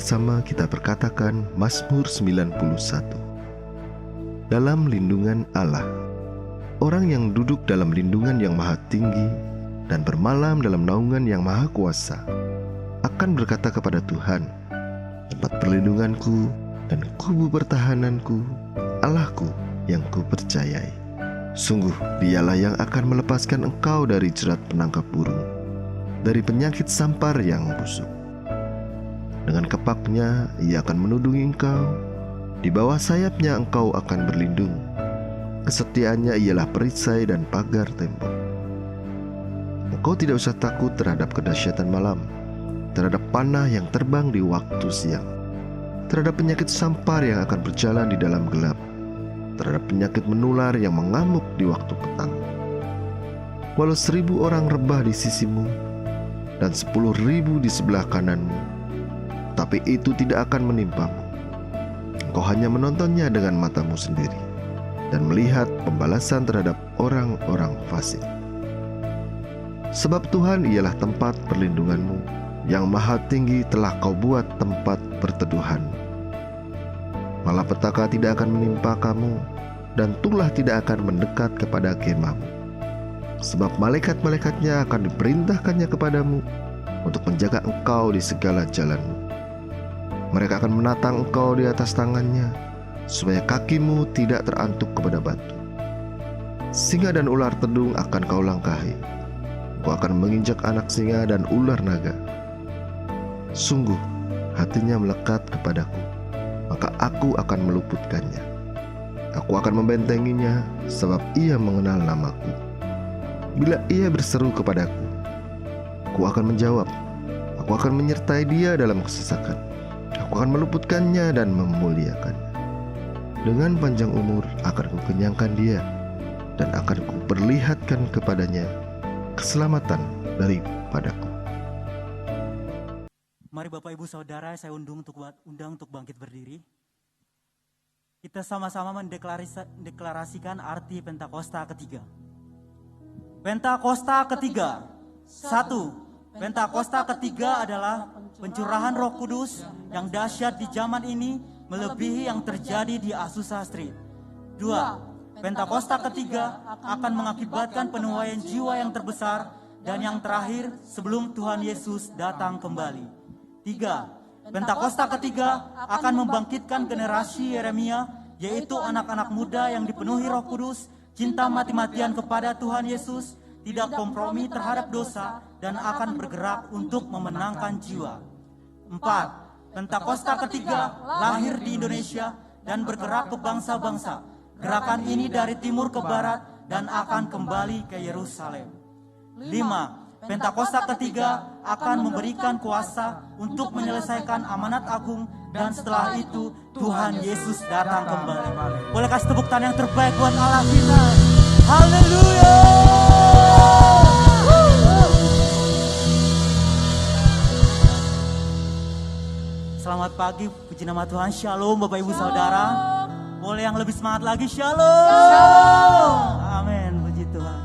bersama kita perkatakan Mazmur 91. Dalam lindungan Allah. Orang yang duduk dalam lindungan yang maha tinggi dan bermalam dalam naungan yang maha kuasa akan berkata kepada Tuhan, tempat perlindunganku dan kubu pertahananku, Allahku yang kupercayai. Sungguh dialah yang akan melepaskan engkau dari jerat penangkap burung, dari penyakit sampar yang busuk. Dengan kepaknya ia akan menudungi engkau, di bawah sayapnya engkau akan berlindung. Kesetiaannya ialah perisai dan pagar tembok. Engkau tidak usah takut terhadap kedahsyatan malam, terhadap panah yang terbang di waktu siang, terhadap penyakit sampar yang akan berjalan di dalam gelap, terhadap penyakit menular yang mengamuk di waktu petang. Walau 1.000 orang rebah di sisimu dan 10.000 di sebelah kananmu, tapi itu tidak akan menimpamu. Engkau hanya menontonnya dengan matamu sendiri dan melihat pembalasan terhadap orang-orang fasik. Sebab Tuhan ialah tempat perlindunganmu, yang maha tinggi telah kau buat tempat perteduhan. Malapetaka tidak akan menimpa kamu, dan tulah tidak akan mendekat kepada kemahmu. Sebab malaikat-malaikatnya akan diperintahkannya kepadamu untuk menjaga engkau di segala jalanmu. Mereka akan menatang engkau di atas tangannya, supaya kakimu tidak terantuk kepada batu. Singa dan ular tedung akan kau langkahi. Kau akan menginjak anak singa dan ular naga. Sungguh hatinya melekat kepadaku, maka aku akan meluputkannya. Aku akan membentenginya, sebab ia mengenal namaku. Bila ia berseru kepadaku, aku akan menjawab. Aku akan menyertai dia dalam kesesakan. Aku akan meluputkannya dan memuliakannya. Dengan panjang umur akan kukenyangkan dia, dan akan kuperlihatkan kepadanya keselamatan daripadaku. Mari Bapak Ibu Saudara, saya undang untuk bangkit berdiri. Kita sama-sama mendeklarasikan arti Pentakosta ketiga. Pentakosta ketiga. 1. Pentakosta ketiga adalah pencurahan Roh Kudus yang dahsyat di zaman ini, melebihi yang terjadi di Azusa Street. 2. Pentakosta ketiga akan mengakibatkan penuaian jiwa yang terbesar dan yang terakhir sebelum Tuhan Yesus datang kembali. 3. Pentakosta ketiga akan membangkitkan generasi Yeremia, yaitu anak-anak muda yang dipenuhi Roh Kudus, cinta mati-matian kepada Tuhan Yesus, tidak kompromi terhadap dosa, dan akan bergerak untuk memenangkan jiwa. 4. Pentakosta ketiga lahir di Indonesia dan bergerak ke bangsa-bangsa. Gerakan ini dari timur ke barat dan akan kembali ke Yerusalem. 5. Pentakosta ketiga akan memberikan kuasa untuk menyelesaikan amanat agung, dan setelah itu Tuhan Yesus datang kembali. Boleh kasih tepuk tangan yang terbaik buat Allah kita. Haleluya. Selamat pagi, puji nama Tuhan. Shalom Bapak Ibu Saudara. Boleh yang lebih semangat lagi? Shalom. Amin, puji Tuhan.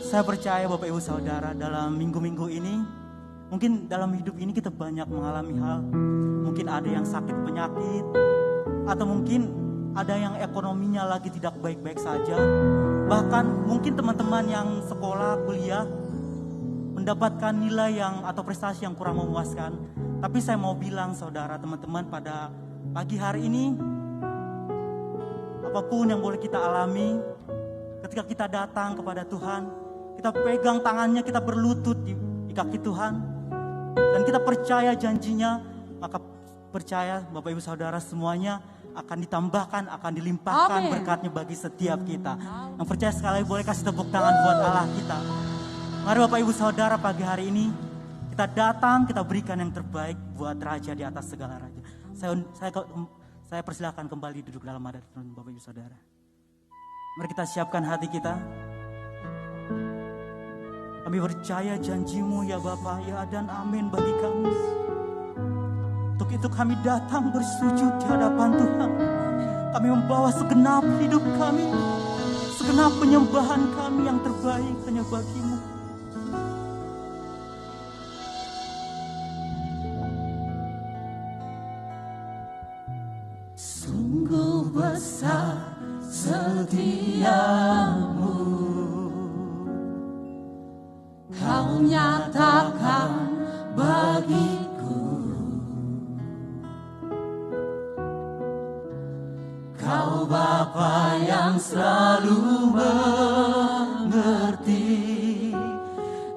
Saya percaya Bapak Ibu Saudara, dalam minggu-minggu ini, mungkin dalam hidup ini kita banyak mengalami hal. Mungkin ada yang sakit penyakit, atau mungkin ada yang ekonominya lagi tidak baik-baik saja. Bahkan mungkin teman-teman yang sekolah, kuliah, mendapatkan nilai atau prestasi yang kurang memuaskan. Tapi saya mau bilang saudara, teman-teman, pada pagi hari ini, apapun yang boleh kita alami, ketika kita datang kepada Tuhan, kita pegang tangannya, kita berlutut di kaki Tuhan, dan kita percaya janjinya, maka percaya Bapak Ibu Saudara semuanya akan ditambahkan, akan dilimpahkan berkatnya bagi setiap kita. Yang percaya sekali boleh kasih tepuk tangan buat Allah kita. Mari Bapak Ibu Saudara, pagi hari ini kita datang, kita berikan yang terbaik buat Raja di atas segala raja. Saya persilakan kembali duduk dalam hadirat Bapak Ibu Saudara. Mari kita siapkan hati kita. Kami percaya janjimu ya Bapa, ya dan amin bagi kami. Untuk itu kami datang bersujud di hadapan Tuhan. Kami membawa segenap hidup kami, segenap penyembahan kami yang terbaik hanya bagi-Mu. besar setiamu, Kau nyatakan bagiku. Kau Bapa yang selalu mengerti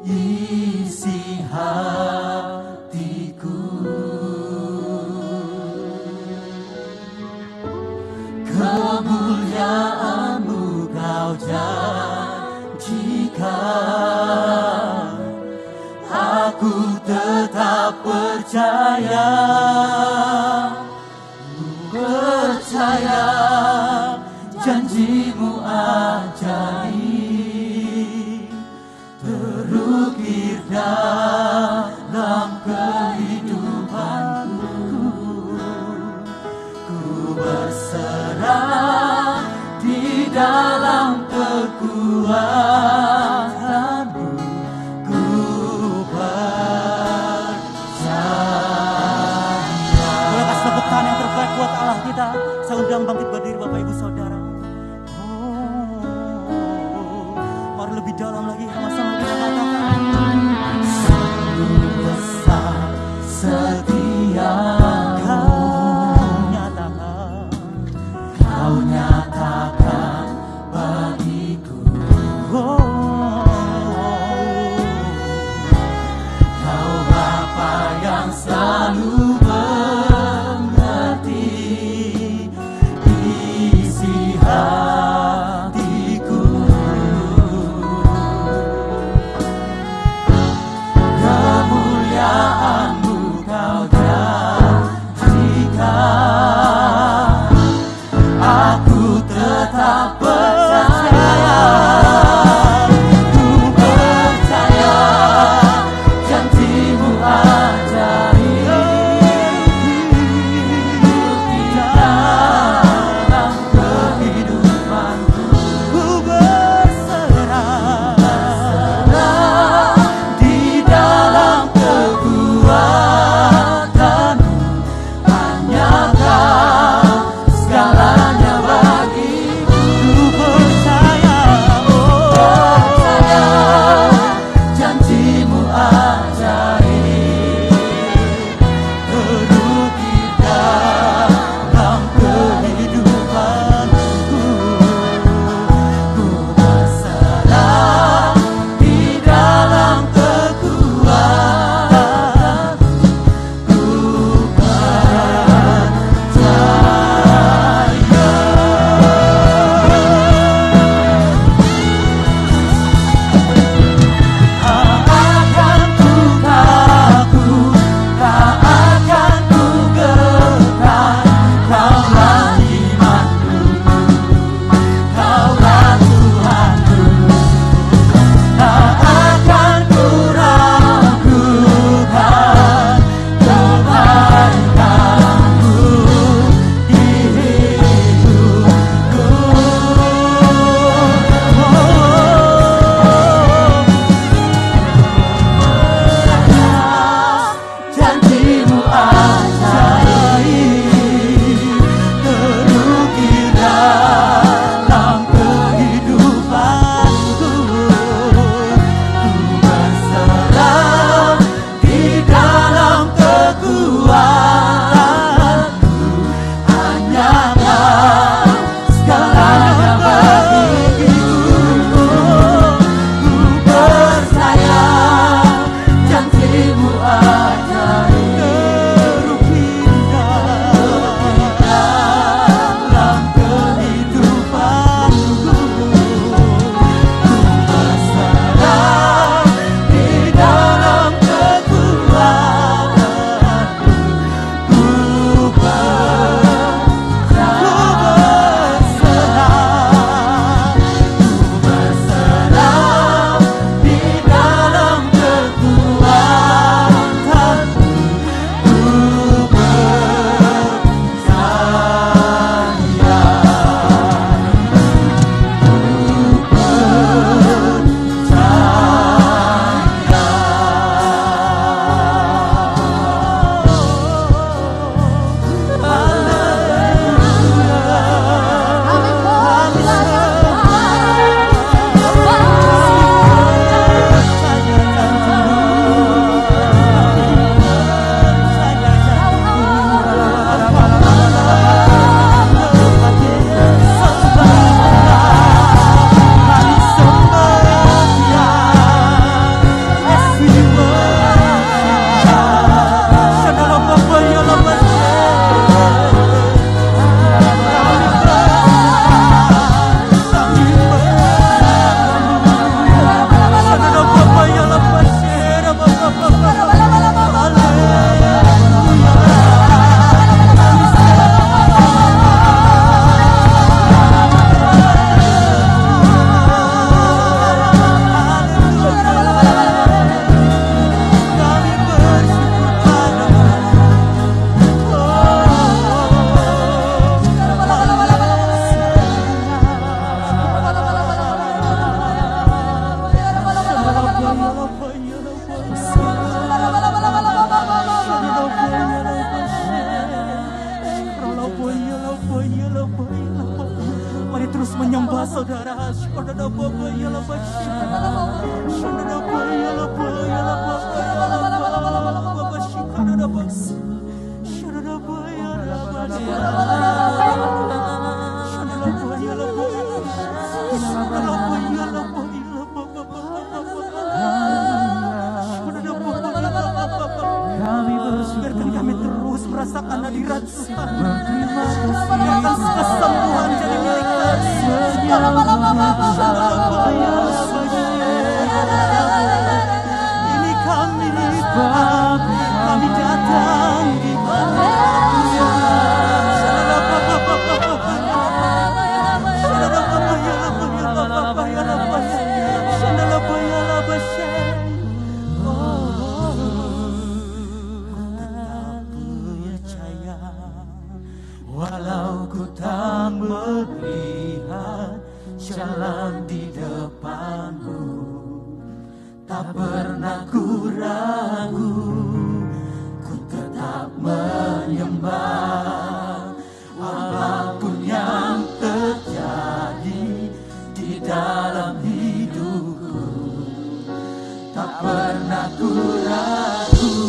isi hatiku. Kemuliaan-Mu Kau janjikan, aku tetap percaya, janji-Mu ajaib, terukir dalam kehidupanku. Ku berserah di dalam kekuatan-Mu, ku percaya. Boleh kasih tepuk tangan yang terbaik buat Allah kita. Saya undang bangkit berdiri Bapak Ibu Saudara. Mari lebih dalam lagi sama-sama kita katakan. Sungguh besar setia-Mu, Kau nyatakan bagiku. Kau Bapa yang selalu mengerti isi hatiku. Kemuliaan-Mu Kau janjikan, aku tetap percaya. Ku percaya janji-Mu ajaib, di dalam kehidupanku. Ku berserah di dalam kekuatan-Mu, hanya Kau segalanya bagiku. Ku Mari terus menyembah saudara. Biarkan kami terus merasakan hadirat Tuhan. Biarkan kesembuhan jadi milik kami. Ini kami datang di walau ku tak melihat jalan di depanmu, tak pernah ku ragu, ku tetap menyembah. Apapun yang terjadi di dalam hidupku, tak pernah ku ragu,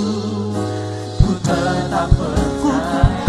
ku tetap percaya.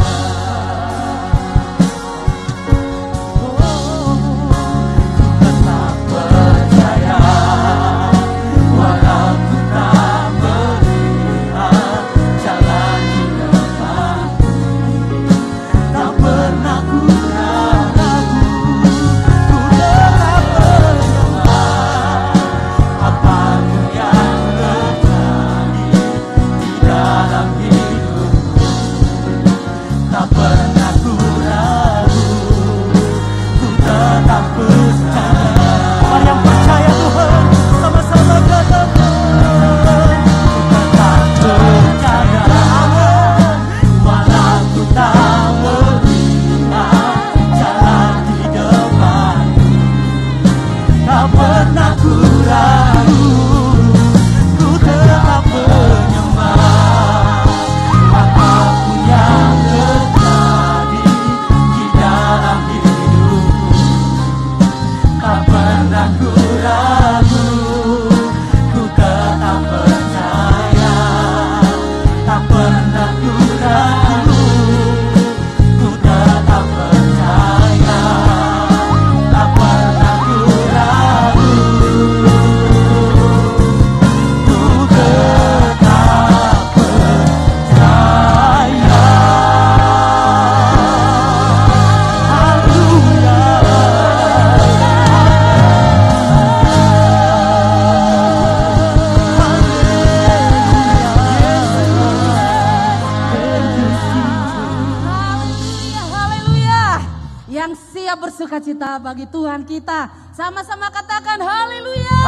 Sukacita bagi Tuhan kita. Sama-sama katakan haleluya.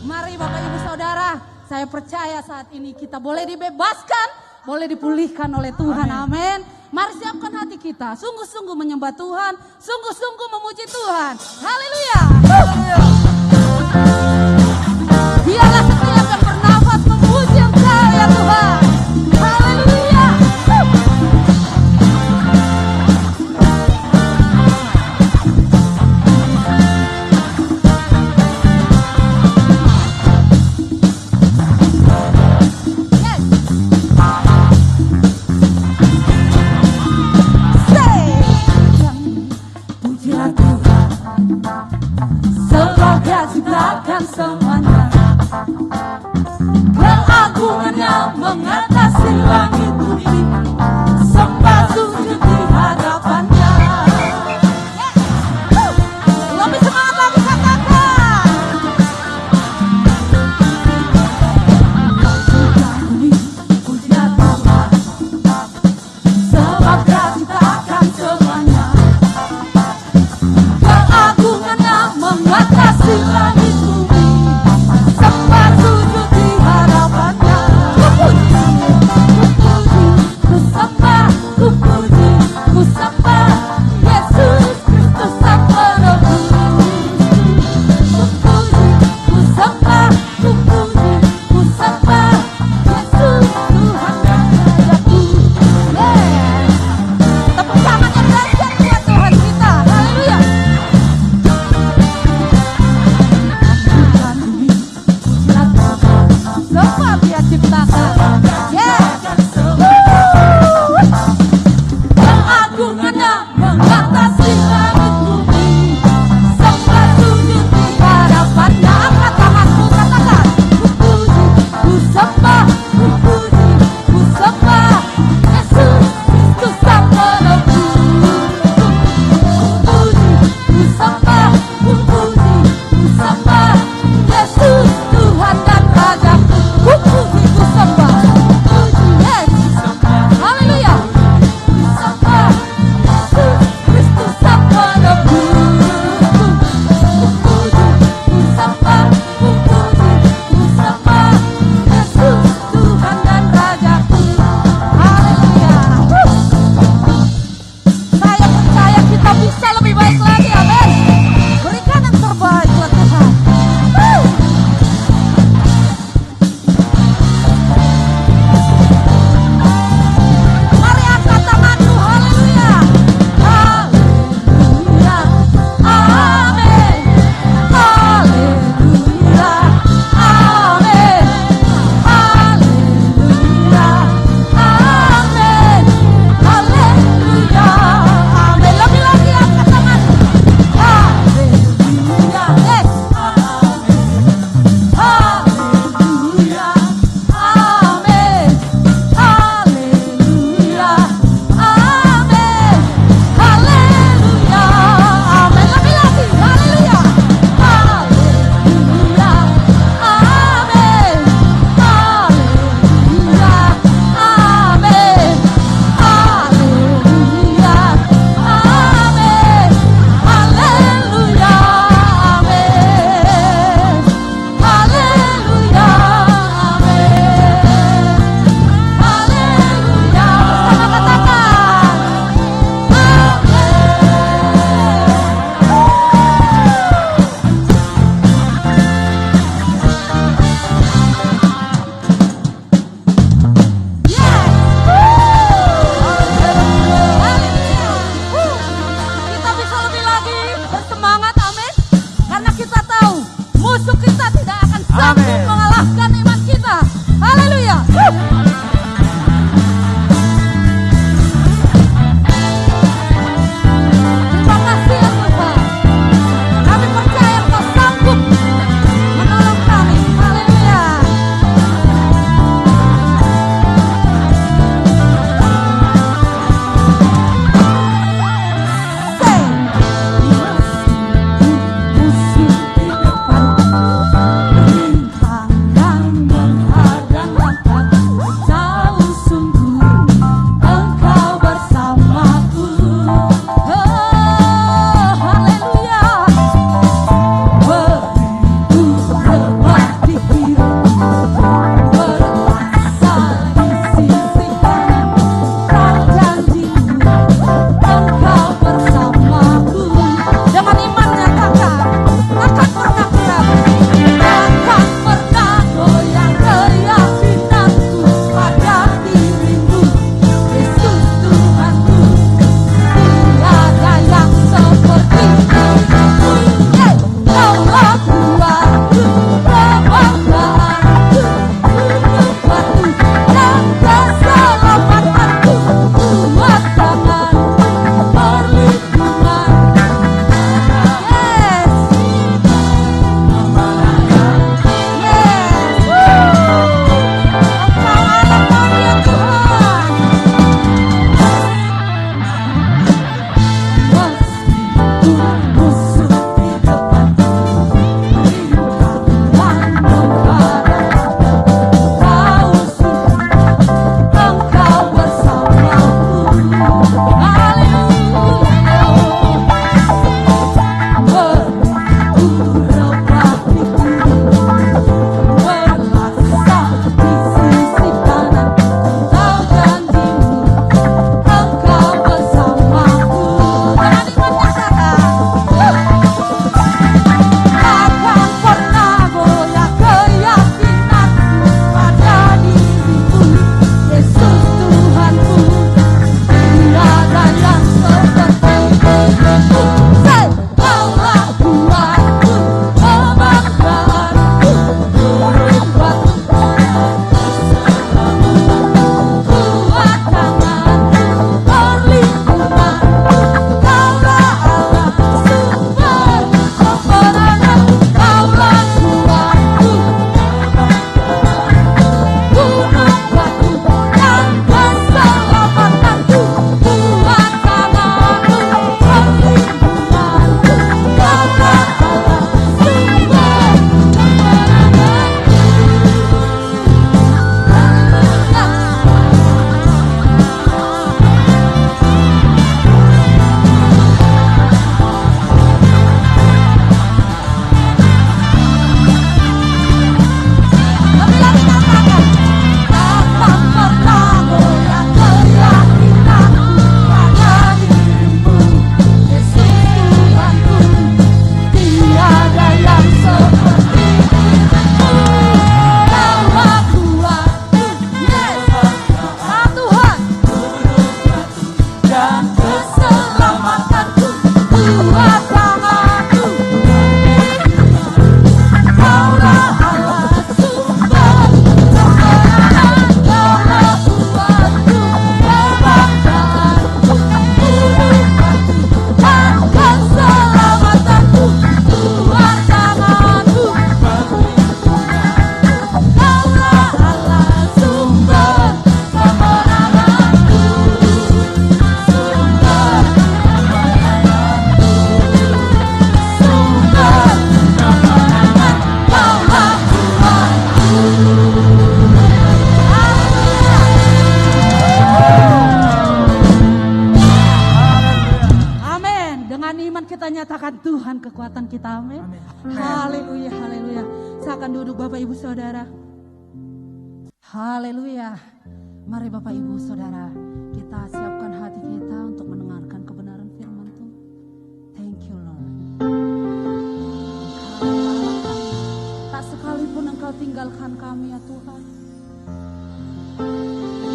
Mari Bapak Ibu Saudara, saya percaya saat ini kita boleh dibebaskan, boleh dipulihkan oleh Tuhan. Amin. Mari siapkan hati kita, sungguh-sungguh menyembah Tuhan, sungguh-sungguh memuji Tuhan. Haleluya. Biarlah setiap yang bernafas memuji Engkau ya Tuhan. Haleluya. Ciptakan semuanya, keagungannya mengatasi langit bumi, sembah sujud di hadapannya. Lebih semangat lagi katakan. Pujilah Tuhan, sebab Dia ciptakan semuanya, keagungannya mengatasi langit bumi, sembah sujud di hadapannya. hanya mengatasi langit bumi. Sembah sujud di hadapannya. Angkat tanganku, katakan, ku puji, ku sembah, ku puji, ku sembah Yesus Kristus Sang Penebus. Ku puji, ku sembah, ku puji, ku sembah Yesus Tuhan dan Rajaku. Ku puji, ku sembah, puji Yesus. Haleluya. Ku sembah Yesus Kristus Sang Penebus. kita nyatakan Tuhan kekuatan kita. Amin. Haleluya, haleluya. Saya akan duduk Bapak Ibu Saudara. Haleluya. Mari Bapak Ibu Saudara, kita siapkan hati kita untuk mendengarkan kebenaran firman Tuhan. Thank you Lord. Tak sekalipun Engkau tinggalkan kami ya Tuhan.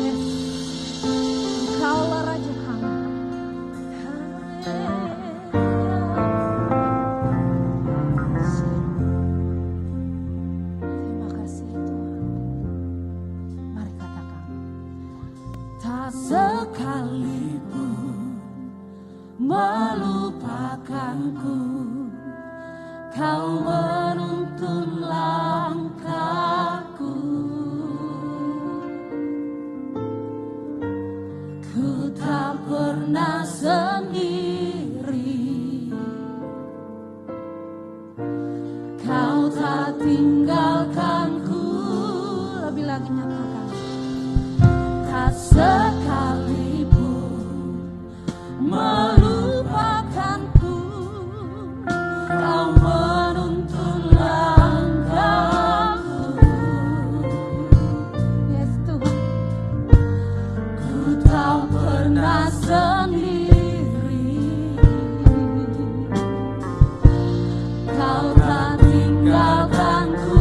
Yes. Engkaulah Raja kami. Terima kasih Tuhan. Mari katakan. Tak sekalipun melupakanku, Kau menuntun langkahku. Ku tak pernah sendiri, Kau tak tinggalkanku. Lebih lagi nyatakan. Tak sekalipun melupakanku, Kau menuntun langkahku. Yes Tuhan. Ku tak pernah sendiri, Kau tak tinggalkanku.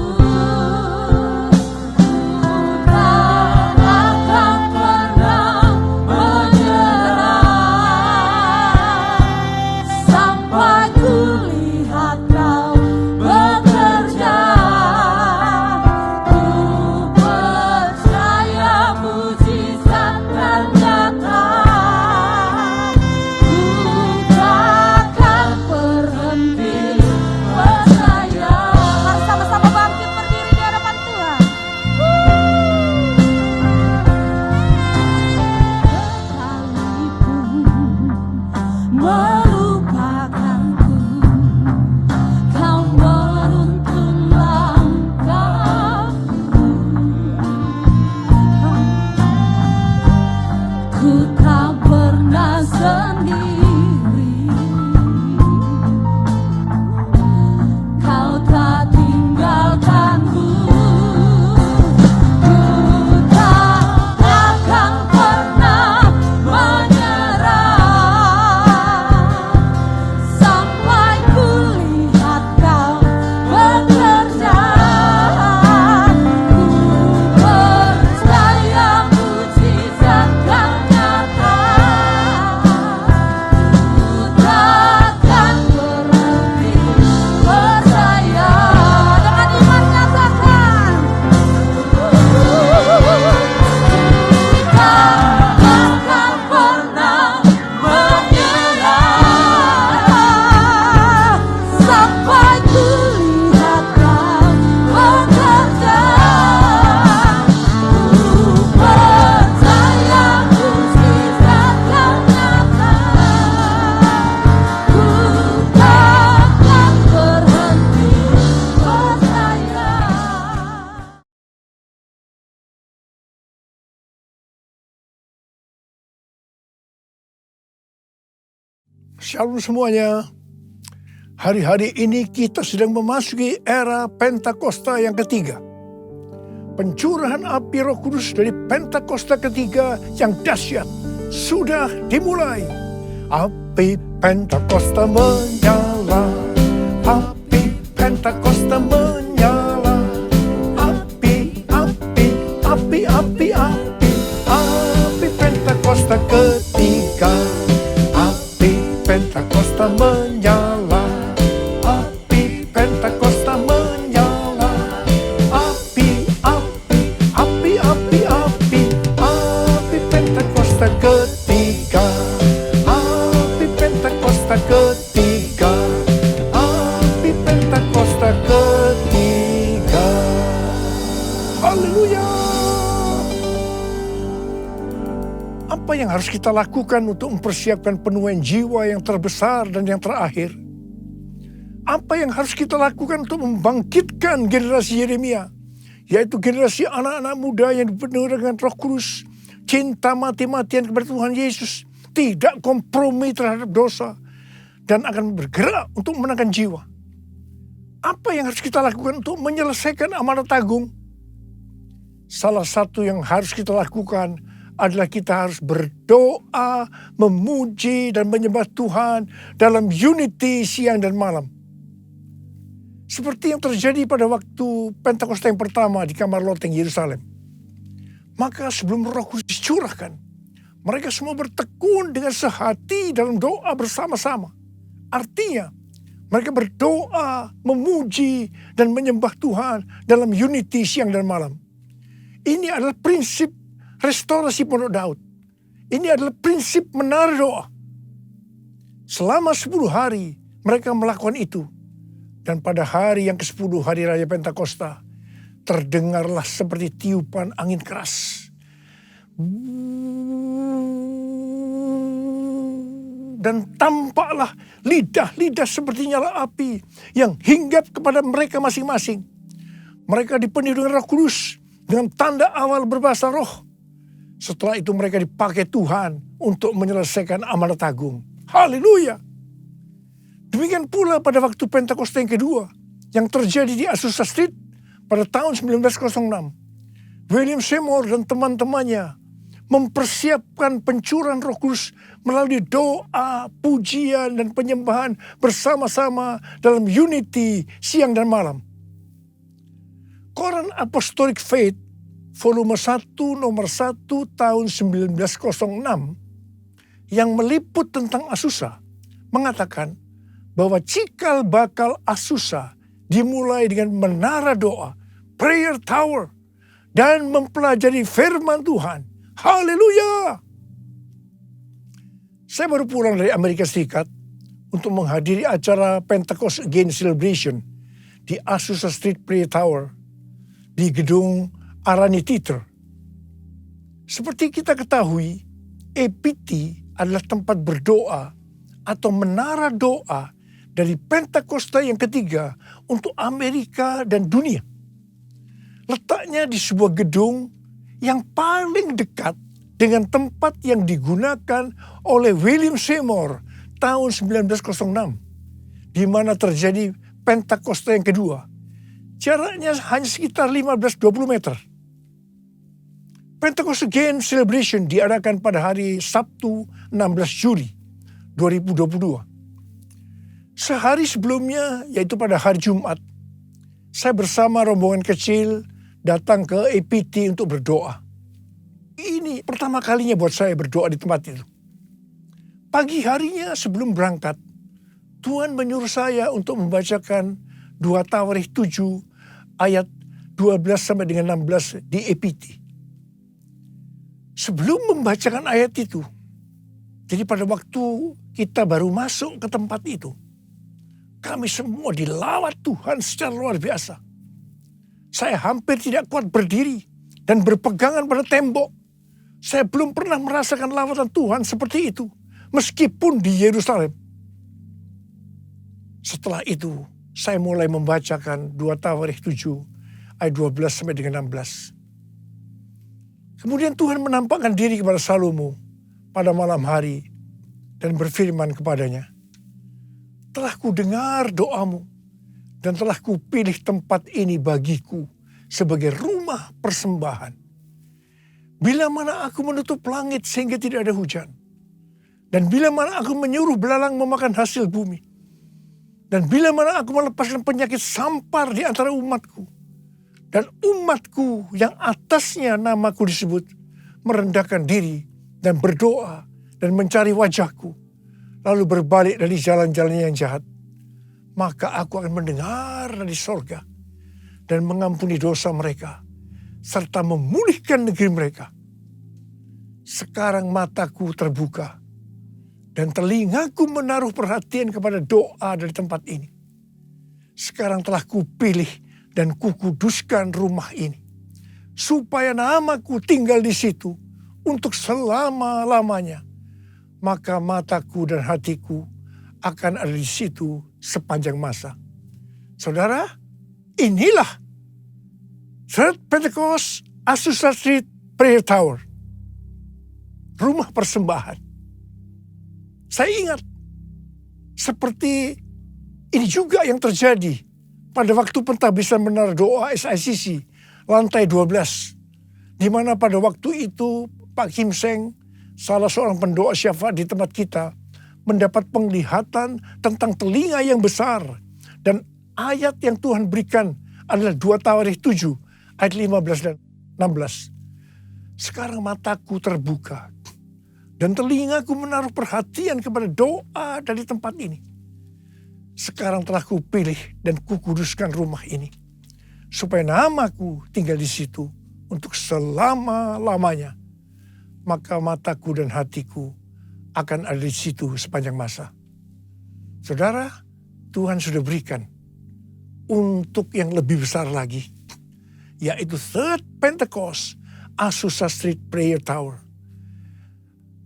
Shalom semuanya. Hari-hari ini kita sedang memasuki era Pentakosta yang ketiga. Pencurahan api Roh Kudus dari Pentakosta ketiga yang dahsyat sudah dimulai. Api Pentakosta menyala, api Pentakosta menyala, api, api, api, api, api, api Pentakosta ketiga. Pentakosta menyala, api Pentakosta menyala, api, api, api, api, api, api Pentakosta ketiga, api Pentakosta ketiga, api Pentakosta ketiga. Haleluya. Apa yang harus kita lakukan untuk mempersiapkan penuaian jiwa yang terbesar dan yang terakhir? Apa yang harus kita lakukan untuk membangkitkan generasi Yeremia? Yaitu generasi anak-anak muda yang dipenuhi dengan Roh Kudus, cinta mati-matian kepada Tuhan Yesus, tidak kompromi terhadap dosa, dan akan bergerak untuk memenangkan jiwa. Apa yang harus kita lakukan untuk menyelesaikan amanat agung? Salah satu yang harus kita lakukan adalah kita harus berdoa, memuji dan menyembah Tuhan dalam unity siang dan malam. Seperti yang terjadi pada waktu Pentakosta yang pertama di kamar loteng Yerusalem. Maka sebelum Roh Kudus dicurahkan, mereka semua bertekun dengan sehati dalam doa bersama-sama. Artinya, mereka berdoa, memuji, dan menyembah Tuhan dalam unity siang dan malam. Ini adalah prinsip restorasi Pondok Daud. Ini adalah prinsip menara doa. Selama 10 hari mereka melakukan itu. Dan pada hari yang ke-10, hari Raya Pentakosta, terdengarlah seperti tiupan angin keras. Dan tampaklah lidah-lidah seperti nyala api yang hinggap kepada mereka masing-masing. Mereka dipenuhi dengan Roh Kudus, dengan tanda awal berbahasa roh. Setelah itu mereka dipakai Tuhan untuk menyelesaikan amanat agung. Haleluya! Demikian pula pada waktu Pentakosta yang kedua yang terjadi di Azusa Street pada tahun 1906. William Seymour dan teman-temannya mempersiapkan pencurahan Roh Kudus melalui doa, pujian, dan penyembahan bersama-sama dalam unity siang dan malam. Koran Apostolic Faith volume 1 nomor 1 tahun 1906 yang meliput tentang Azusa mengatakan bahwa cikal bakal Azusa dimulai dengan menara doa, prayer tower, dan mempelajari firman Tuhan. Haleluya! Saya baru pulang dari Amerika Serikat untuk menghadiri acara Pentecost Again Celebration di Azusa Street Prayer Tower di gedung Arani Theater. Seperti kita ketahui, APT adalah tempat berdoa atau menara doa dari Pentakosta yang ketiga untuk Amerika dan dunia. Letaknya di sebuah gedung yang paling dekat dengan tempat yang digunakan oleh William Seymour tahun 1906, di mana terjadi Pentakosta yang kedua. Jaraknya hanya sekitar 15-20 meter. Pentecost Again Celebration diadakan pada hari Sabtu 16 Juli 2022. Sehari sebelumnya, yaitu pada hari Jumat, saya bersama rombongan kecil datang ke APT untuk berdoa. Ini pertama kalinya buat saya berdoa di tempat itu. Pagi harinya sebelum berangkat, Tuhan menyuruh saya untuk membacakan 2 Tawarikh 7 ayat 12 sampai dengan 16 di APT. Sebelum membacakan ayat itu, jadi pada waktu kita baru masuk ke tempat itu, kami semua dilawat Tuhan secara luar biasa. Saya hampir tidak kuat berdiri dan berpegangan pada tembok. Saya belum pernah merasakan lawatan Tuhan seperti itu, meskipun di Yerusalem. Setelah itu, saya mulai membacakan 2 Tawarikh 7 ayat 12 sampai dengan 16. Kemudian Tuhan menampakkan diri kepada Salomo pada malam hari dan berfirman kepadanya, "Telah kudengar doamu dan telah kupilih tempat ini bagiku sebagai rumah persembahan. Bila mana aku menutup langit sehingga tidak ada hujan, dan bila mana aku menyuruh belalang memakan hasil bumi, dan bila mana aku melepaskan penyakit sampar di antara umatku, dan umatku yang atasnya namaku disebut merendahkan diri dan berdoa dan mencari wajahku, lalu berbalik dari jalan-jalannya yang jahat, maka aku akan mendengar dari sorga dan mengampuni dosa mereka, serta memulihkan negeri mereka. Sekarang mataku terbuka dan telingaku menaruh perhatian kepada doa dari tempat ini. Sekarang telah kupilih dan kukuduskan rumah ini, supaya namaku tinggal di situ untuk selama-lamanya. Maka mataku dan hatiku akan ada di situ sepanjang masa." Saudara, inilah Third Pentecost Azusa Street Prayer Tower, rumah persembahan. Saya ingat, Seperti ini juga yang terjadi pada waktu pentahbisan menara doa SICC lantai 12. Di mana pada waktu itu Pak Kim Seng, salah seorang pendoa syafaat di tempat kita, mendapat penglihatan tentang telinga yang besar. Dan ayat yang Tuhan berikan adalah 2 Tawarikh 7 ayat 15 dan 16. Sekarang mataku terbuka dan telingaku menaruh perhatian kepada doa dari tempat ini. Sekarang telah kupilih dan kukuduskan rumah ini, supaya namaku tinggal di situ untuk selama-lamanya. Maka mataku dan hatiku akan ada di situ sepanjang masa. Saudara, Tuhan sudah berikan untuk yang lebih besar lagi, yaitu Third Pentecost, Azusa Street Prayer Tower.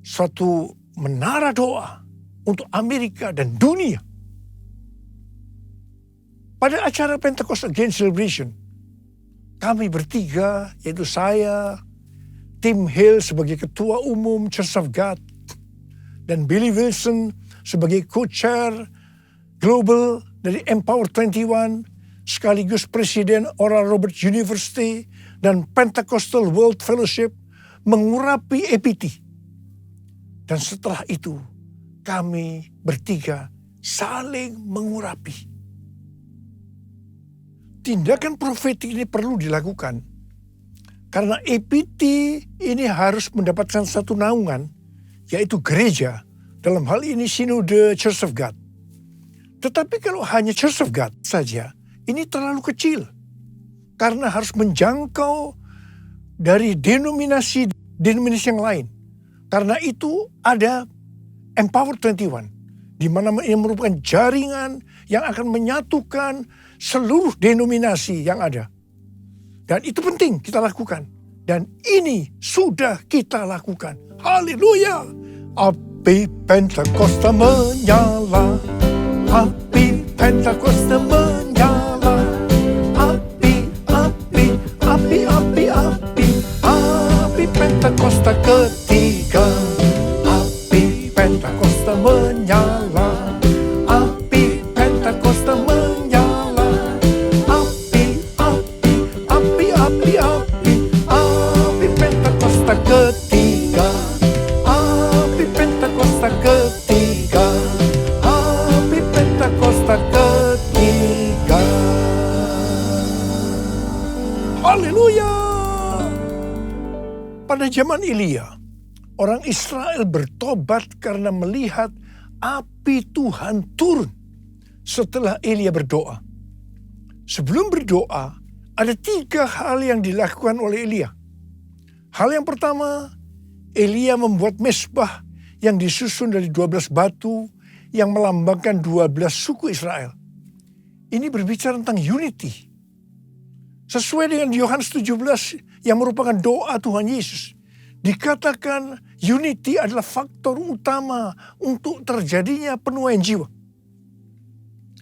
Suatu menara doa untuk Amerika dan dunia. Pada acara Pentecost Again Celebration, kami bertiga, yaitu saya, Tim Hill sebagai Ketua Umum Church of God, dan Billy Wilson sebagai Co-Chair Global dari Empower 21, sekaligus Presiden Oral Roberts University dan Pentecostal World Fellowship, mengurapi EPT. Dan setelah itu, kami bertiga saling mengurapi. Tindakan profetik ini perlu dilakukan, karena EPT ini harus mendapatkan satu naungan, yaitu gereja, dalam hal ini Sinode Church of God. Tetapi kalau hanya Church of God saja, ini terlalu kecil, karena harus menjangkau dari denominasi yang lain. Karena itu ada Empower 21, di mana ini merupakan jaringan yang akan menyatukan seluruh denominasi yang ada. Dan itu penting kita lakukan. Dan ini sudah kita lakukan. Haleluya! Api Pentakosta menyala. Api Pentakosta menyala. Api, api, api, api, api. Api Pentakosta ketiga. Api Pentakosta menyala. Api Pentakosta menyala. Api, api, api, api, api. Api Pentakosta ketiga. Api Pentakosta ketiga. Api Pentakosta ketiga. Haleluya! Pada zaman Elia, orang Israel bertobat karena melihat api Tuhan turun setelah Elia berdoa. Sebelum berdoa, ada 3 hal yang dilakukan oleh Elia. Hal yang pertama, Elia membuat mezbah yang disusun dari 12 batu yang melambangkan 12 suku Israel. Ini berbicara tentang unity. Sesuai dengan Yohanes 17 yang merupakan doa Tuhan Yesus. Dikatakan unity adalah faktor utama untuk terjadinya penuaian jiwa.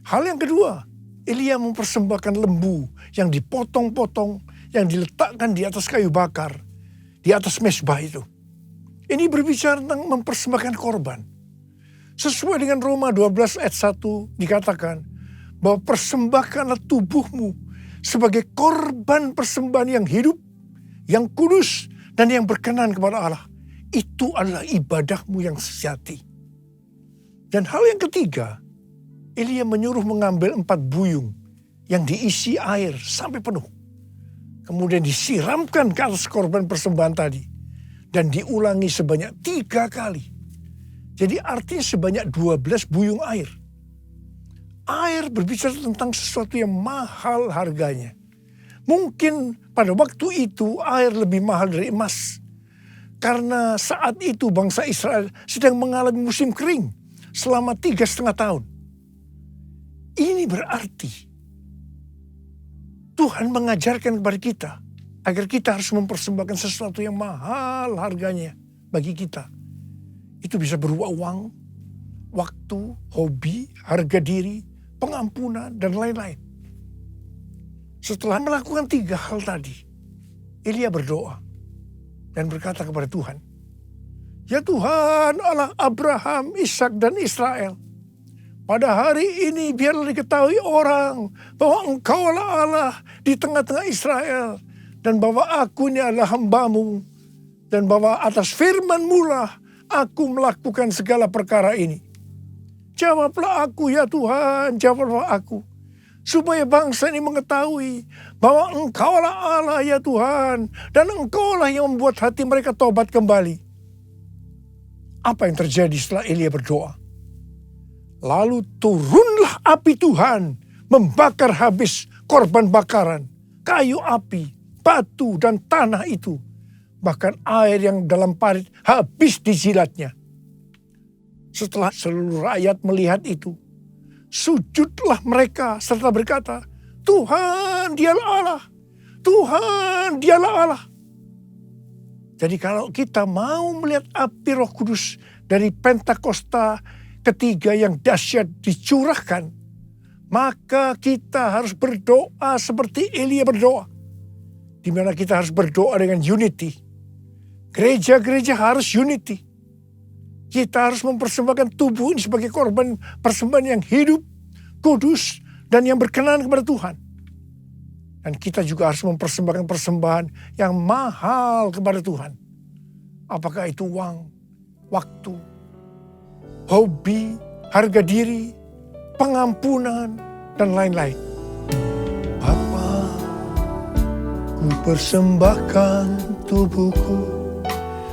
Hal yang kedua, Elia mempersembahkan lembu yang dipotong-potong, yang diletakkan di atas kayu bakar, di atas mezbah itu. Ini berbicara tentang mempersembahkan korban. Sesuai dengan Roma 12 ayat 1 dikatakan bahwa persembahkanlah tubuhmu sebagai korban persembahan yang hidup, yang kudus, dan yang berkenan kepada Allah. Itu adalah ibadahmu yang sejati. Dan hal yang ketiga, Elia menyuruh mengambil 4 buyung yang diisi air sampai penuh. Kemudian disiramkan ke atas korban persembahan tadi. Dan diulangi sebanyak 3 kali. Jadi artinya sebanyak 12 buyung air. Air berbicara tentang sesuatu yang mahal harganya. Mungkin pada waktu itu air lebih mahal dari emas. Karena saat itu bangsa Israel sedang mengalami musim kering selama 3,5 tahun. Ini berarti Tuhan mengajarkan kepada kita agar kita harus mempersembahkan sesuatu yang mahal harganya bagi kita. Itu bisa berupa uang, waktu, hobi, harga diri, pengampunan, dan lain-lain. Setelah melakukan 3 hal tadi, Elia berdoa dan berkata kepada Tuhan, "Ya Tuhan, Allah Abraham, Ishak, dan Israel, Pada hari ini biarlah diketahui orang bahwa Engkaulah Allah di tengah-tengah Israel. Dan bahwa aku ini adalah hamba-Mu. Dan bahwa atas firman-Mu lah aku melakukan segala perkara ini. Jawablah aku ya Tuhan, jawablah aku. Supaya bangsa ini mengetahui bahwa Engkaulah Allah ya Tuhan. Dan Engkaulah yang membuat hati mereka tobat kembali. Apa yang terjadi setelah Elia berdoa? Lalu turunlah api Tuhan membakar habis korban bakaran, kayu api, batu dan tanah itu. Bahkan air yang dalam parit habis dijilatnya. Setelah seluruh rakyat melihat itu, sujudlah mereka serta berkata, Tuhan dialah Allah, Tuhan dialah Allah. Jadi kalau kita mau melihat api Roh Kudus dari Pentakosta ketiga yang dahsyat dicurahkan, maka kita harus berdoa seperti Elia berdoa. Di mana kita harus berdoa dengan unity. Gereja-gereja harus unity. Kita harus mempersembahkan tubuh ini sebagai korban persembahan yang hidup, kudus, dan yang berkenan kepada Tuhan. Dan kita juga harus mempersembahkan persembahan yang mahal kepada Tuhan. Apakah itu uang, waktu, hobi, harga diri, pengampunan, dan lain-lain. Bapa, ku persembahkan tubuhku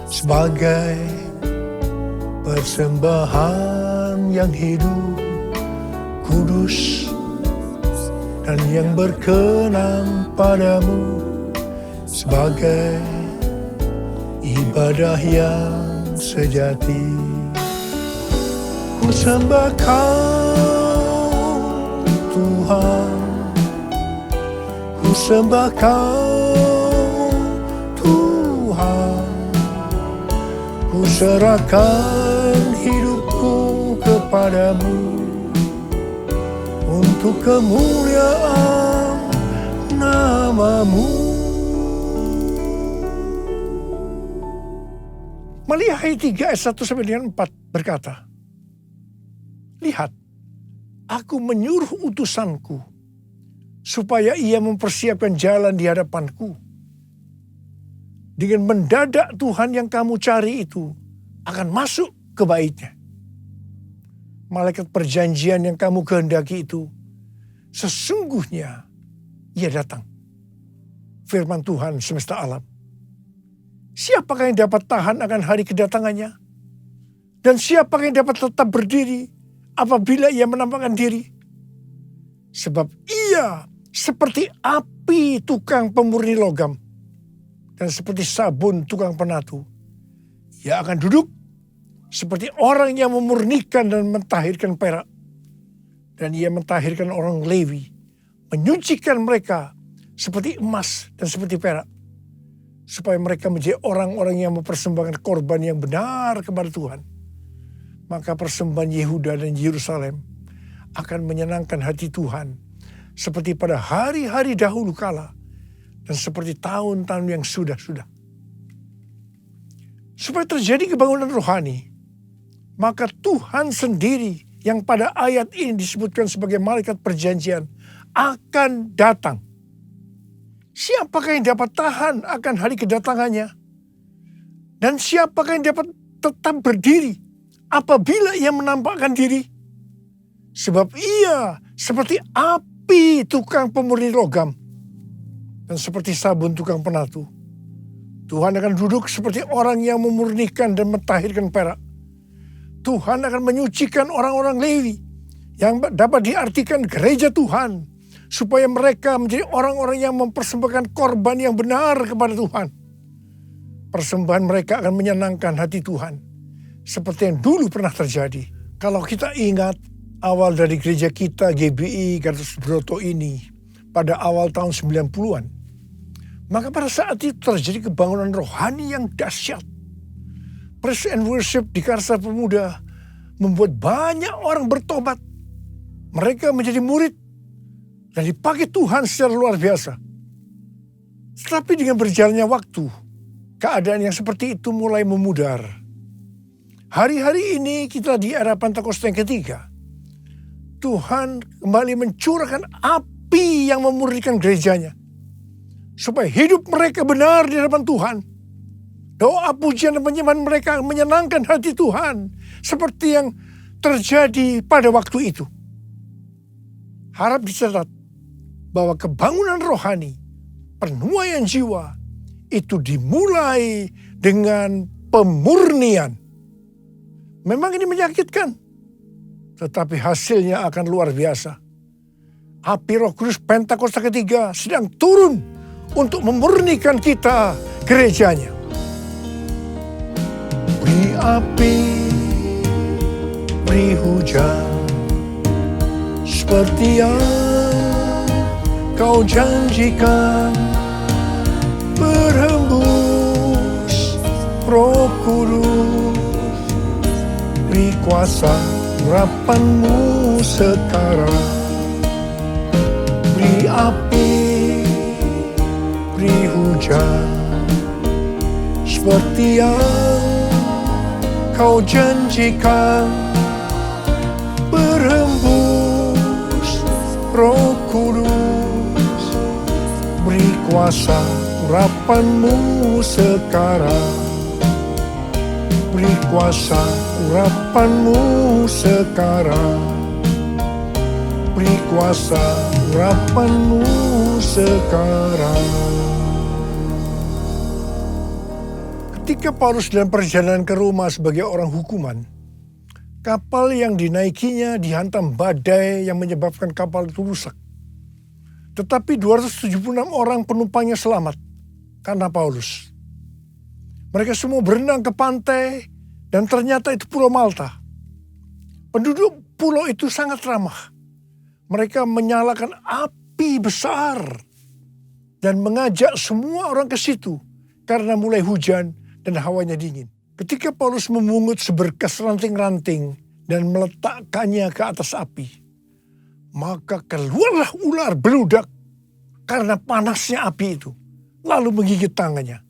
sebagai persembahan yang hidup, kudus, dan yang berkenan padamu sebagai ibadah yang sejati. Ku sembah Kau Tuhan, ku sembah Kau Tuhan, ku serahkan hidupku kepadamu untuk kemuliaan nama-Mu. Maliahi 3 ayat 1 sampai dengan 4 berkata, lihat, aku menyuruh utusanku supaya ia mempersiapkan jalan di hadapanku. Dengan mendadak Tuhan yang kamu cari itu akan masuk ke baitnya. Malaikat perjanjian yang kamu kehendaki itu, sesungguhnya ia datang. Firman Tuhan semesta alam. Siapakah yang dapat tahan akan hari kedatangannya? Dan siapakah yang dapat tetap berdiri apabila ia menampakkan diri? Sebab ia seperti api tukang pemurni logam. Dan seperti sabun tukang penatu. Ia akan duduk seperti orang yang memurnikan dan mentahirkan perak. Dan ia mentahirkan orang Lewi. Menyucikan mereka seperti emas dan seperti perak. Supaya mereka menjadi orang-orang yang mempersembahkan korban yang benar kepada Tuhan. Maka persembahan Yehuda dan Yerusalem akan menyenangkan hati Tuhan. Seperti pada hari-hari dahulu kala. Dan seperti tahun-tahun yang sudah-sudah. Supaya terjadi kebangunan rohani. Maka Tuhan sendiri yang pada ayat ini disebutkan sebagai malaikat perjanjian akan datang. Siapakah yang dapat tahan akan hari kedatangannya? Dan siapakah yang dapat tetap berdiri apabila ia menampakkan diri? Sebab ia seperti api tukang pemurni logam dan seperti sabun tukang penatu. Tuhan akan duduk seperti orang yang memurnikan dan mentahirkan perak. Tuhan akan menyucikan orang-orang Lewi yang dapat diartikan gereja Tuhan. Supaya mereka menjadi orang-orang yang mempersembahkan korban yang benar kepada Tuhan. Persembahan mereka akan menyenangkan hati Tuhan. Seperti yang dulu pernah terjadi. Kalau kita ingat awal dari gereja kita GBI Gatot Subroto ini. Pada awal tahun 90-an. Maka pada saat itu terjadi kebangunan rohani yang dahsyat. Praise and worship di Karsa Pemuda membuat banyak orang bertobat. Mereka menjadi murid. Dan dipakai Tuhan secara luar biasa. Tetapi dengan berjalannya waktu, keadaan yang seperti itu mulai memudar. Hari-hari ini kita di era Pentakosta yang ketiga. Tuhan kembali mencurahkan api yang memurnikan gerejanya. Supaya hidup mereka benar di hadapan Tuhan. Doa, pujian, dan penyembahan mereka menyenangkan hati Tuhan. Seperti yang terjadi pada waktu itu. Harap dicatat bahwa kebangunan rohani, penuaian jiwa, itu dimulai dengan pemurnian. Memang ini menyakitkan, tetapi hasilnya akan luar biasa. Api Roh Kudus Pentakosta ketiga sedang turun untuk memurnikan kita, gerejanya. Beri api, beri hujan, seperti yang kau janjikan. Berhembus Roh Kudus, beri kuasa urapanmu sekarang. Beri api, beri hujan, seperti yang kau janjikan. Berhembus Roh Kudus, beri kuasa urapanmu sekarang. Beri kuasa urapanmu sekarang. Beri kuasa urapanmu sekarang. Ketika Paulus dalam perjalanan ke Roma sebagai orang hukuman, kapal yang dinaikinya dihantam badai yang menyebabkan kapal itu rusak. Tetapi 276 orang penumpangnya selamat karena Paulus. Mereka semua berenang ke pantai dan ternyata itu Pulau Malta. Penduduk pulau itu sangat ramah. Mereka menyalakan api besar dan mengajak semua orang ke situ karena mulai hujan dan hawanya dingin. Ketika Paulus memungut seberkas ranting-ranting dan meletakkannya ke atas api, maka keluarlah ular beludak karena panasnya api itu, lalu menggigit tangannya.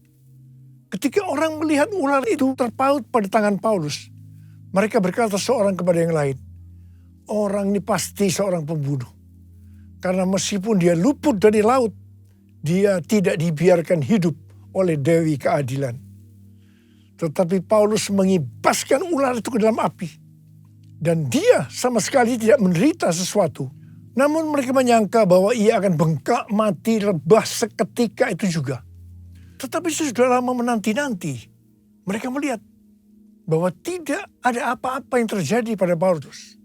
Ketika orang melihat ular itu terpaut pada tangan Paulus, mereka berkata seorang kepada yang lain, orang ini pasti seorang pembunuh. Karena meskipun dia luput dari laut, dia tidak dibiarkan hidup oleh Dewi Keadilan. Tetapi Paulus mengibaskan ular itu ke dalam api. Dan dia sama sekali tidak menderita sesuatu. Namun mereka menyangka bahwa ia akan bengkak mati rebah seketika itu juga. Tetapi sudah lama menanti-nanti. Mereka melihat bahwa tidak ada apa-apa yang terjadi pada Paulus.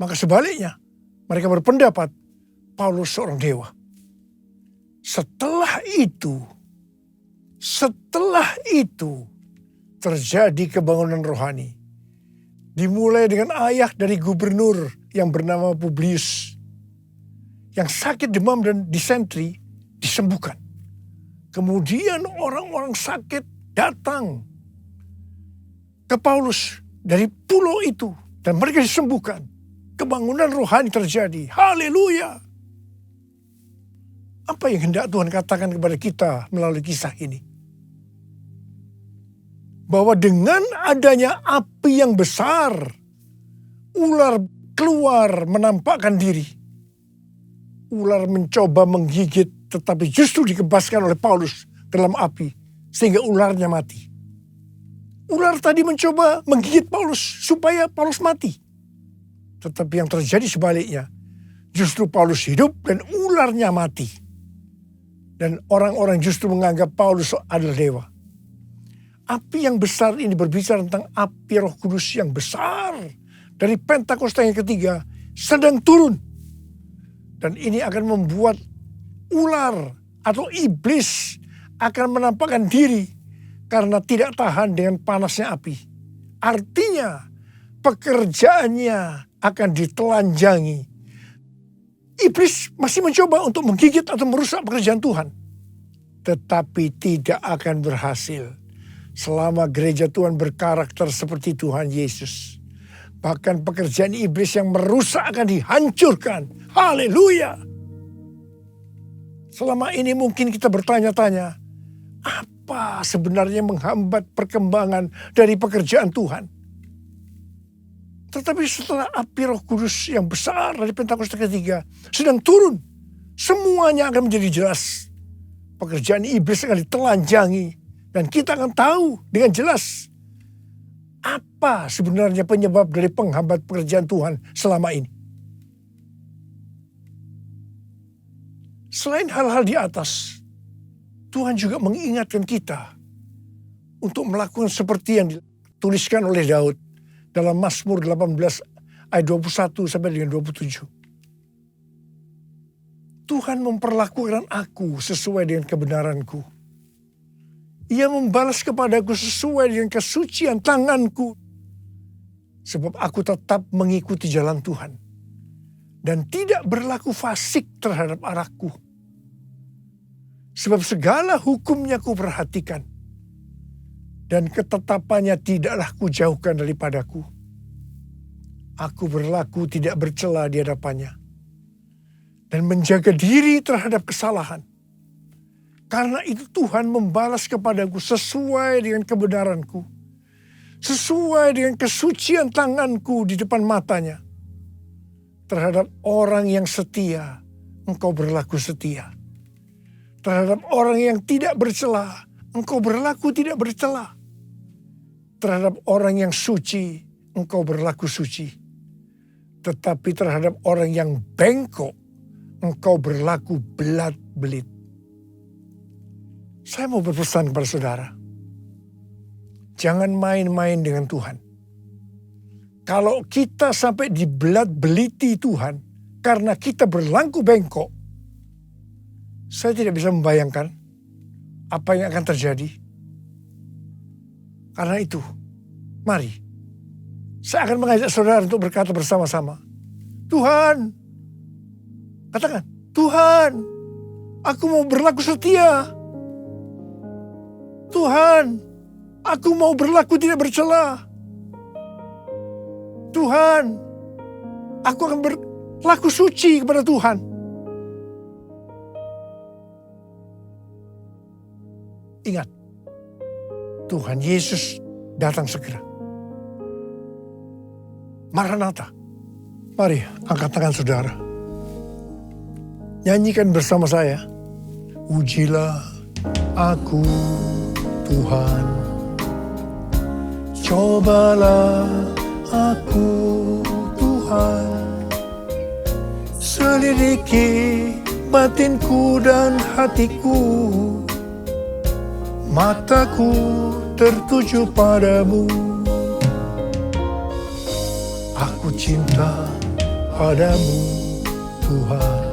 Maka sebaliknya mereka berpendapat Paulus seorang dewa. Setelah itu terjadi kebangunan rohani. Dimulai dengan ayah dari gubernur yang bernama Publius. Yang sakit demam dan disentri disembuhkan. Kemudian orang-orang sakit datang ke Paulus dari pulau itu. Dan mereka disembuhkan. Kebangunan rohani terjadi. Haleluya. Apa yang hendak Tuhan katakan kepada kita melalui kisah ini? Bahwa dengan adanya api yang besar, ular keluar menampakkan diri. Ular mencoba menggigit, tetapi justru dikebaskan oleh Paulus dalam api, sehingga ularnya mati. Ular tadi mencoba menggigit Paulus, supaya Paulus mati. Tetapi yang terjadi sebaliknya, justru Paulus hidup dan ularnya mati. Dan orang-orang justru menganggap Paulus adalah dewa. Api yang besar ini berbicara tentang api Roh Kudus yang besar dari Pentakosta yang ketiga sedang turun. Dan ini akan membuat ular atau iblis akan menampakkan diri karena tidak tahan dengan panasnya api. Artinya pekerjaannya akan ditelanjangi. Iblis masih mencoba untuk menggigit atau merusak pekerjaan Tuhan. Tetapi tidak akan berhasil. Selama gereja Tuhan berkarakter seperti Tuhan Yesus. Bahkan pekerjaan iblis yang merusak akan dihancurkan. Haleluya. Selama ini mungkin kita bertanya-tanya. Apa sebenarnya menghambat perkembangan dari pekerjaan Tuhan? Tetapi setelah api Roh Kudus yang besar dari Pentakosta ketiga sedang turun, semuanya akan menjadi jelas. Pekerjaan iblis akan ditelanjangi dan kita akan tahu dengan jelas apa sebenarnya penyebab dari penghambat pekerjaan Tuhan selama ini. Selain hal-hal di atas, Tuhan juga mengingatkan kita untuk melakukan seperti yang dituliskan oleh Daud dalam Mazmur 18 ayat 21 sampai dengan 27. Tuhan memperlakukan aku sesuai dengan kebenaranku. Ia membalas kepadaku sesuai dengan kesucian tanganku. Sebab aku tetap mengikuti jalan Tuhan. Dan tidak berlaku fasik terhadap arahku. Sebab segala hukumnya ku perhatikan. Dan ketetapannya tidaklah kujauhkan daripadaku. Aku berlaku tidak bercela di hadapannya. Dan menjaga diri terhadap kesalahan. Karena itu Tuhan membalas kepadaku sesuai dengan kebenaranku. Sesuai dengan kesucian tanganku di depan matanya. Terhadap orang yang setia, engkau berlaku setia. Terhadap orang yang tidak bercela, engkau berlaku tidak bercela. Terhadap orang yang suci, engkau berlaku suci. Tetapi terhadap orang yang bengkok, engkau berlaku belat-belit. Saya mau berpesan kepada saudara. Jangan main-main dengan Tuhan. Kalau kita sampai dibelat-beliti Tuhan karena kita berlaku bengkok, saya tidak bisa membayangkan apa yang akan terjadi. Karena itu, mari, saya akan mengajak saudara untuk berkata bersama-sama, Tuhan, katakan, Tuhan, aku mau berlaku setia. Tuhan, aku mau berlaku tidak bercela. Tuhan, aku akan berlaku suci kepada Tuhan. Ingat, Tuhan Yesus datang segera. Maranatha. Mari angkat tangan saudara. Nyanyikan bersama saya. Ujilah aku Tuhan. Cobalah aku Tuhan. Selidiki batinku dan hatiku. Mataku tertuju padamu. Aku cinta padamu Tuhan.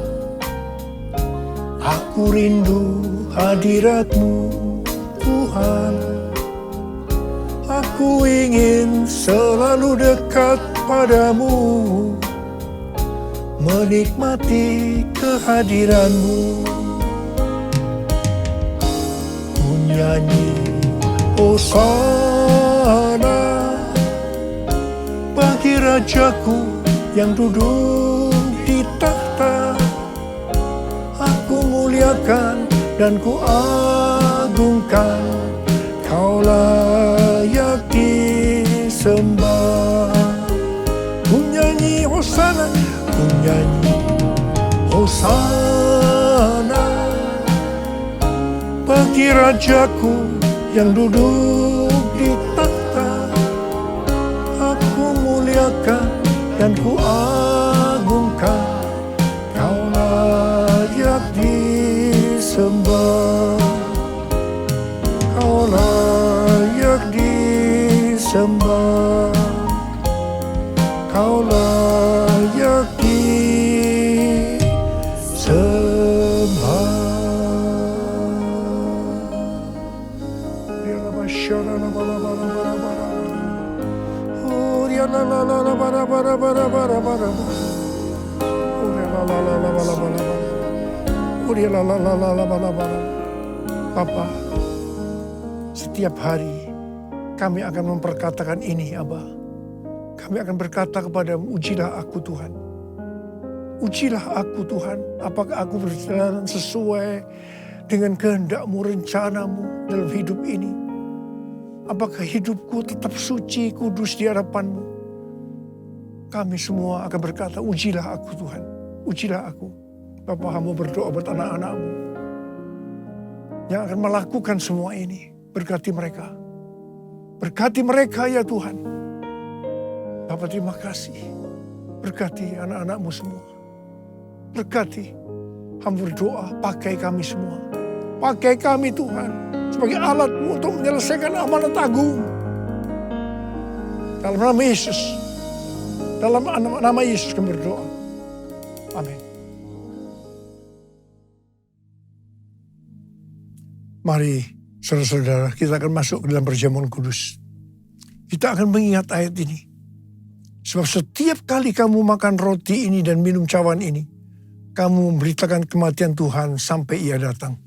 Aku rindu hadirat-Mu Tuhan. Aku ingin selalu dekat padamu. Menikmati kehadiran-Mu. Nyanyi Hosana bagi Rajaku yang duduk di tahta. Aku muliakan dan ku agungkan. Kau layak disembah. Ku nyanyi Hosana, ku nyanyi Hosana bagi Rajaku yang duduk di tahta. Aku muliakan dan ku agungkan. Kau layak disembah. Kau layak disembah. Kau layak disembah. Bapa, setiap hari kami akan memperkatakan ini, Abba. Kami akan berkata kepadamu, ujilah aku Tuhan. Ujilah aku Tuhan, apakah aku berjalan sesuai dengan kehendak-Mu, rencana-Mu dalam hidup ini. Apakah hidupku tetap suci, kudus di hadapan-Mu. kami semua akan berkata, ujilah aku Tuhan, ujilah aku. Bapa, hamba berdoa buat anak-anak-Mu yang akan melakukan semua ini. Berkati mereka. Berkati mereka ya Tuhan. Bapa, terima kasih. Berkati anak-anak-Mu semua. Berkati. Hamba berdoa, pakai kami semua. Pakai kami Tuhan sebagai alat-Mu untuk menyelesaikan amanat agung. Dalam nama Yesus. Dalam nama Yesus kami berdoa. Amin. Mari saudara-saudara, kita akan masuk ke dalam perjamuan kudus. Kita akan mengingat ayat ini. Sebab setiap kali kamu makan roti ini dan minum cawan ini, kamu memberitakan kematian Tuhan sampai Ia datang.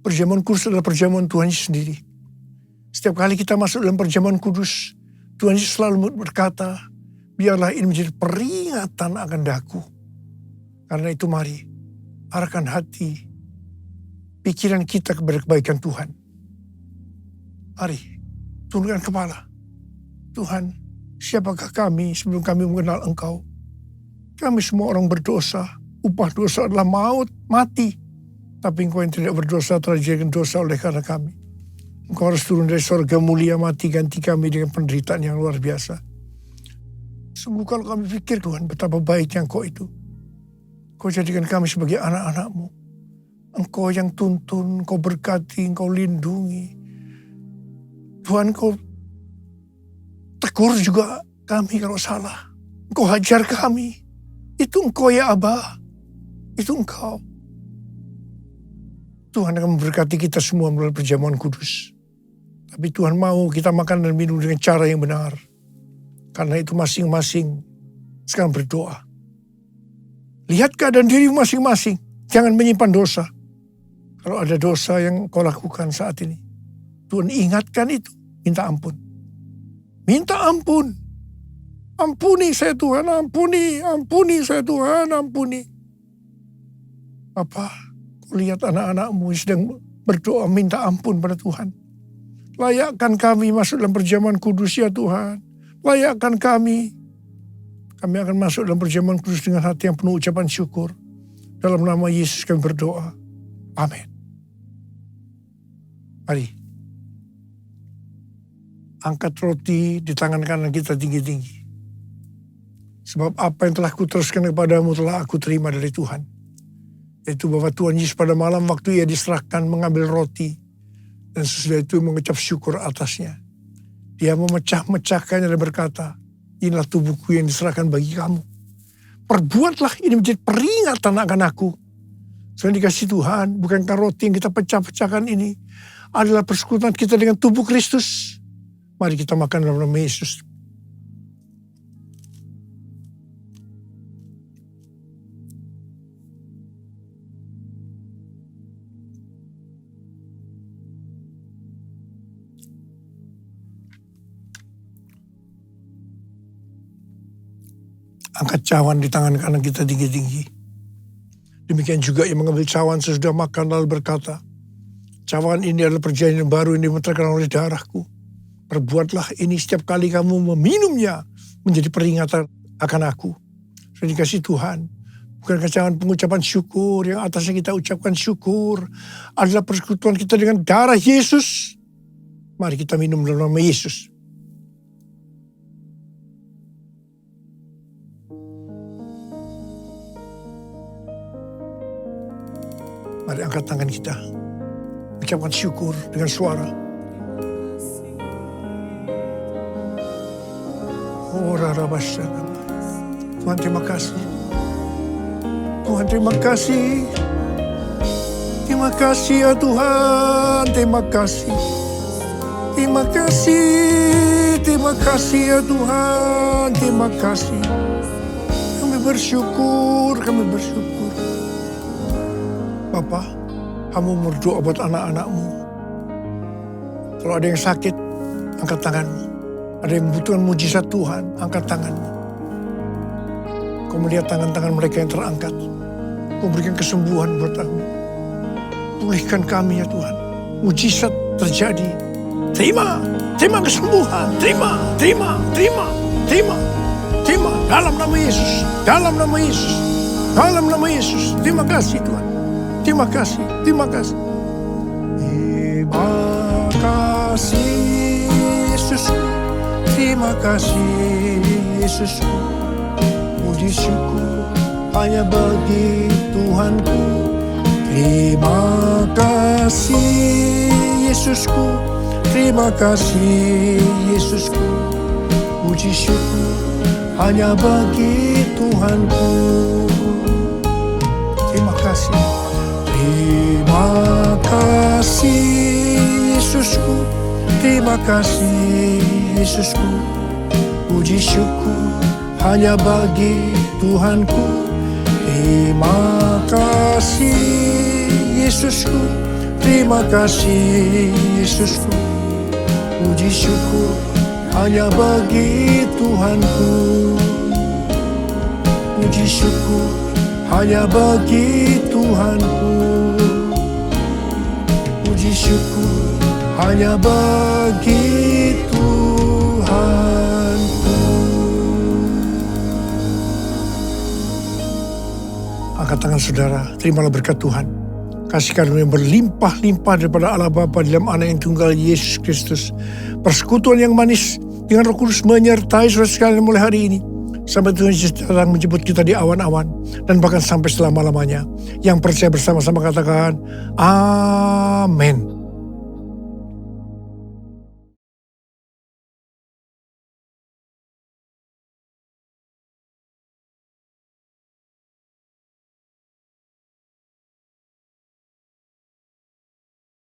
Perjamuan kudus adalah perjamuan Tuhan sendiri. Setiap kali kita masuk dalam perjamuan kudus, Tuhan Yesus selalu berkata, biarlah ini menjadi peringatan akan daku. Karena itu mari, arahkan hati, pikiran kita kepada kebaikan Tuhan. Mari, tundukkan kepala. Tuhan, siapakah kami sebelum kami mengenal Engkau? Kami semua orang berdosa. Upah dosa adalah maut, mati. Tapi Engkau yang tidak berdosa telah dijadikan dosa oleh karena kami. Engkau harus turun dari surga mulia, mati ganti kami dengan penderitaan yang luar biasa. Sungguh kalau kami pikir Tuhan, betapa baiknya Engkau itu. Engkau jadikan kami sebagai anak-anak-Mu. Engkau yang tuntun, Engkau berkati, Engkau lindungi. Tuhan, Engkau tegur juga kami kalau salah. Engkau hajar kami. Itu Engkau ya Aba. Itu Engkau. Tuhan akan memberkati kita semua melalui perjamuan kudus. Tapi Tuhan mau kita makan dan minum dengan cara yang benar. Karena itu masing-masing sekarang berdoa. Lihat keadaan diri masing-masing. Jangan menyimpan dosa. Kalau ada dosa yang kau lakukan saat ini, Tuhan ingatkan itu. Minta ampun. Minta ampun. Ampuni saya Tuhan, ampuni. Ampuni saya Tuhan, ampuni. Apa? Kau lihat anak-anak-Mu sedang berdoa minta ampun pada Tuhan. Layakkan kami masuk dalam perjamuan kudus ya Tuhan. Layakkan kami. Kami akan masuk dalam perjamuan kudus dengan hati yang penuh ucapan syukur. Dalam nama Yesus kami berdoa. Amin. Mari. Angkat roti di tangan kanan kita tinggi-tinggi. Sebab apa yang telah kuteruskan kepadamu telah aku terima dari Tuhan. Yaitu bahwa Tuhan Yesus pada malam waktu Ia diserahkan mengambil roti. Dan sesudah itu mengucap syukur atasnya. Dia memecah-mecahkannya dan berkata, inilah tubuhku yang diserahkan bagi kamu. Perbuatlah ini menjadi peringatan akan aku. Soalnya dikasih Tuhan, bukankah roti yang kita pecah-pecahkan ini adalah persekutuan kita dengan tubuh Kristus. Mari kita makan dalam nama Yesus. Angkat cawan di tangan kanan kita tinggi-tinggi. Demikian juga yang mengambil cawan sesudah makan lalu berkata, cawan ini adalah perjanjian baru yang dimeterkan oleh darahku. Perbuatlah ini setiap kali kamu meminumnya menjadi peringatan akan aku. Sudah dikasih Tuhan. Bukankah cawan pengucapan syukur yang atasnya kita ucapkan syukur adalah persekutuan kita dengan darah Yesus. Mari kita minum dalam nama Yesus. Mari angkat tangan kita. Ucapkan syukur dengan suara. Tuhan terima kasih. Tuhan terima kasih. Terima kasih ya Tuhan. Terima kasih. Terima kasih. Terima kasih ya Tuhan. Terima kasih. Kami bersyukur. Kami bersyukur. Bapa, kamu berdoa buat anak-anak-Mu. Kalau ada yang sakit, angkat tanganmu. Ada yang membutuhkan mujizat Tuhan, angkat tanganmu. Kau melihat tangan-tangan mereka yang terangkat. Kau berikan kesembuhan buat kami. Pulihkan kami ya Tuhan. Mujizat terjadi. Terima kesembuhan. Terima. Terima dalam nama Yesus. Dalam nama Yesus. Dalam nama Yesus. Terima kasih Tuhan. Terima kasih. Terima kasih. Terima kasih Yesusku. Terima kasih Yesusku. Puji syukur hanya bagi Tuhanku. Terima kasih Yesusku. Terima kasih Yesusku. Puji syukur hanya bagi Tuhanku. Terima kasih. Terima kasih Yesusku. Terima kasih Yesusku. Puji syukur hanya bagi Tuhanku. Terima kasih Yesusku. Terima kasih Yesusku. Puji syukur hanya bagi Tuhanku. Puji syukur hanya bagi Tuhanku. Puji syukur hanya bagi Tuhanku. Angkat tangan saudara, terimalah berkat Tuhan. Kasih karunia yang berlimpah-limpah daripada Allah Bapa dalam Anak yang tunggal Yesus Kristus. Persekutuan yang manis dengan Roh Kudus menyertai saudara sekalian mulai hari ini. Sampai Tuhan Yesus datang menjemput kita di awan-awan. Dan bahkan sampai selama-lamanya. Yang percaya bersama-sama katakan, Amin.